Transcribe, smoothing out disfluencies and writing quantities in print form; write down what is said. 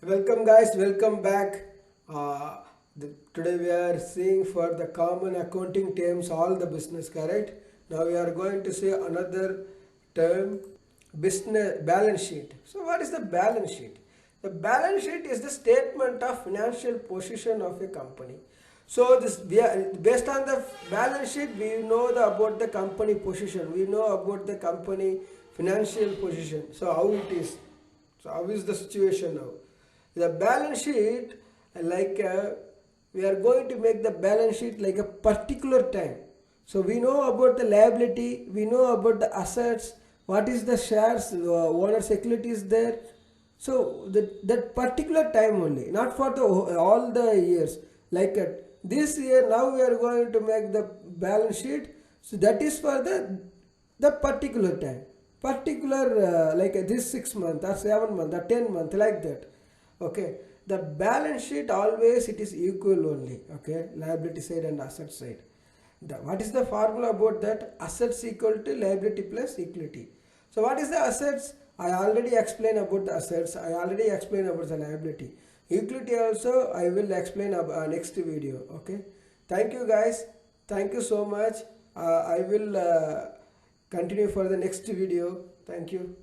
Welcome guys, welcome back. Today we are seeing for the common accounting terms all the business, correct? Now we are going to see another term, business balance sheet. So what is the balance sheet? The balance sheet is the statement of financial position of a company. So this based on the balance sheet we know about the company position. We know about the company financial position. So how it is? So how is the situation now? The balance sheet, like we are going to make the balance sheet like a particular time. So we know about the liability, we know about the assets, what is the shares, owner's equity is there. So that particular time only, not for the all the years. Like this year, now we are going to make the balance sheet. So that is for the particular time, particular like this 6 month or 7 month or 10 month, like that. Okay, the balance sheet always it is equal only. Okay, liability side and asset side. What is the formula about that? Assets equal to liability plus equity. So what is the assets? I already explained about the assets. I already explained about the liability. Equity also I will explain next video. Okay, thank you guys, thank you so much. I will continue for the next video. Thank you.